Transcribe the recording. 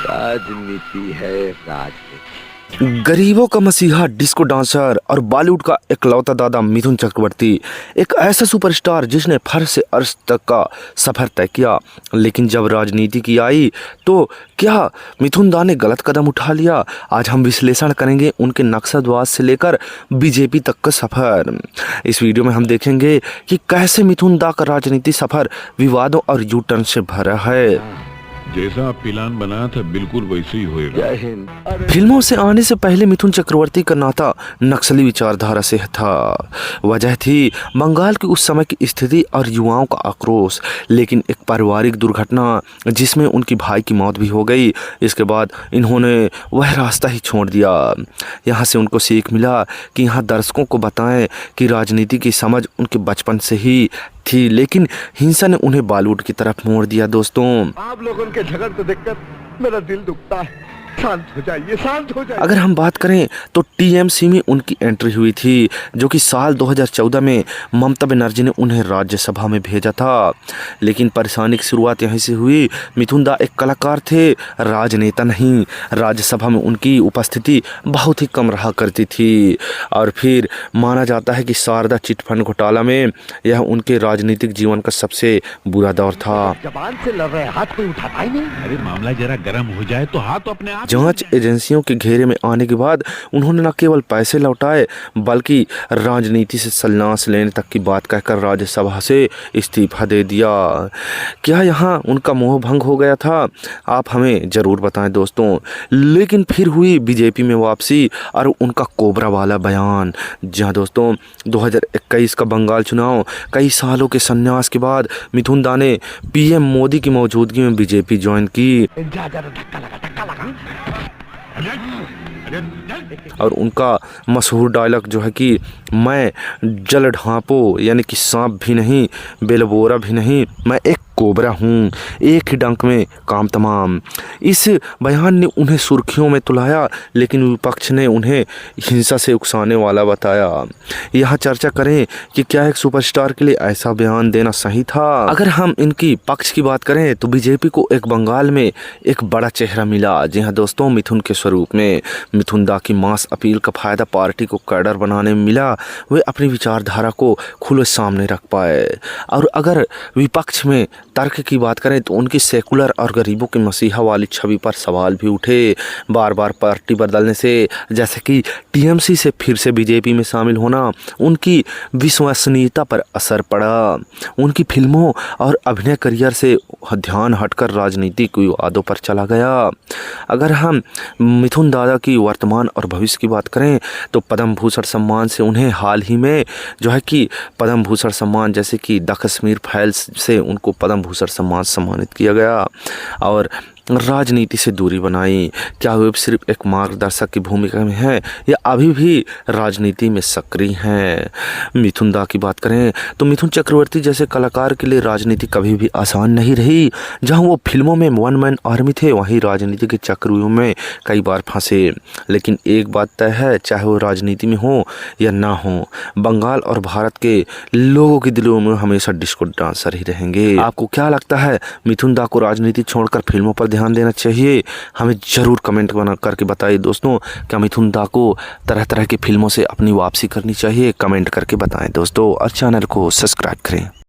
राजनीति है राजनीति। गरीबों का मसीहा, डिस्को डांसर और बॉलीवुड का इकलौता दादा मिथुन चक्रवर्ती एक ऐसा सुपरस्टार जिसने फर्श से अर्श तक का सफर तय किया। लेकिन जब राजनीति की आई तो क्या मिथुन दा ने गलत कदम उठा लिया? आज हम विश्लेषण करेंगे उनके नक्सलवाद से लेकर बीजेपी तक का सफर। इस वीडियो में हम देखेंगे कि कैसे मिथुन दा का राजनीति सफर विवादों और यू टर्न से भरा है। जैसा प्लान बनाया था बिल्कुल वैसे ही होएगा। जय हिंद। फिल्मों से आने से पहले मिथुन चक्रवर्ती का नाता नक्सली विचारधारा से था। वजह थी बंगाल की उस समय की स्थिति और युवाओं का आक्रोश। लेकिन एक पारिवारिक दुर्घटना जिसमें उनकी भाई की मौत भी हो गई, इसके बाद इन्होंने वह रास्ता ही छोड़ दिया। यहाँ से उनको सीख मिला कि यहाँ दर्शकों को बताएं कि राजनीति की समझ उनके बचपन से ही थी, लेकिन हिंसा ने उन्हें बॉलीवुड की तरफ मोड़ दिया। दोस्तों, आप लोगों के झगड़ते देखकर मेरा दिल दुखता है। शांत हो जाइए, शांत हो जाइए। अगर हम बात करें तो टीएमसी में उनकी एंट्री हुई थी, जो कि साल 2014 में ममता बनर्जी ने उन्हें राज्यसभा में भेजा था। लेकिन परेशानी की शुरुआत यहीं से हुई। मिथुन दा एक कलाकार थे, राजनेता नहीं। राज्यसभा में उनकी उपस्थिति बहुत ही कम रहा करती थी। और फिर माना जाता है कि शारदा चिटफंड घोटाला में यह उनके राजनीतिक जीवन का सबसे बुरा दौर था। जबान से लड़ रहे, हाथ कोई उठाता ही नहीं। अरे मामला जरा गर्म हो जाए तो हाथ अपने आप। जांच एजेंसियों के घेरे में आने के बाद उन्होंने न केवल पैसे लौटाए बल्कि राजनीति से संन्यास लेने तक की बात कहकर राज्यसभा से इस्तीफा दे दिया। क्या यहाँ उनका मोह भंग हो गया था? आप हमें ज़रूर बताएं दोस्तों। लेकिन फिर हुई बीजेपी में वापसी और उनका कोबरा वाला बयान। जहाँ दोस्तों 2021 का बंगाल चुनाव, कई सालों के संन्यास के बाद मिथुन दा ने पीएम मोदी की मौजूदगी में बीजेपी ज्वाइन की। धक्का लगा। और उनका मशहूर डायलॉग जो है कि मैं जल ढांपो यानी कि सांप भी नहीं, बेलबोरा भी नहीं, मैं एक कोबरा हूँ, एक ही डंक में काम तमाम। इस बयान ने उन्हें सुर्खियों में तुलाया, लेकिन विपक्ष ने उन्हें हिंसा से उकसाने वाला बताया। यहाँ चर्चा करें कि क्या एक सुपरस्टार के लिए ऐसा बयान देना सही था? अगर हम इनकी पक्ष की बात करें तो बीजेपी को एक बंगाल में एक बड़ा चेहरा मिला। जी हाँ दोस्तों, मिथुन के स्वरूप में। मिथुन दा की मास अपील का फायदा पार्टी को कैडर बनाने में मिला। वे अपनी विचारधारा को खुले सामने रख पाए। और अगर विपक्ष में तर्क की बात करें तो उनकी सेकुलर और गरीबों के मसीहा वाली छवि पर सवाल भी उठे। बार बार पार्टी बदलने से, जैसे कि टीएमसी से फिर से बीजेपी में शामिल होना, उनकी विश्वसनीयता पर असर पड़ा। उनकी फिल्मों और अभिनय करियर से ध्यान हटकर राजनीतिक विवादों पर चला गया। अगर हम मिथुन दादा की वर्तमान और भविष्य की बात करें तो पद्म भूषण सम्मान से उन्हें हाल ही में जो है कि पद्म भूषण सम्मान, जैसे कि द कश्मीर फाइल्स से उनको पद्म भूषण सम्मान सम्मानित किया गया। और राजनीति से दूरी बनाई। क्या वे सिर्फ एक मार्गदर्शक की भूमिका में हैं या अभी भी राजनीति में सक्रिय हैं? मिथुन दा की बात करें तो मिथुन चक्रवर्ती जैसे कलाकार के लिए राजनीति कभी भी आसान नहीं रही। जहां वो फिल्मों में वन मैन आर्मी थे, वहीं राजनीति के चक्रव्यूह में कई बार फंसे। लेकिन एक बात तय है, चाहे वो राजनीति में हो या ना हो, बंगाल और भारत के लोगों के दिलों में हमेशा डिस्को डांसर ही रहेंगे। आपको क्या लगता है, मिथुन दा को राजनीति छोड़कर फिल्मों पर ध्यान देना चाहिए? हमें ज़रूर कमेंट बना करके बताइए दोस्तों। क्या मिथुन दा को तरह तरह की फिल्मों से अपनी वापसी करनी चाहिए? कमेंट करके बताएं दोस्तों, और चैनल को सब्सक्राइब करें।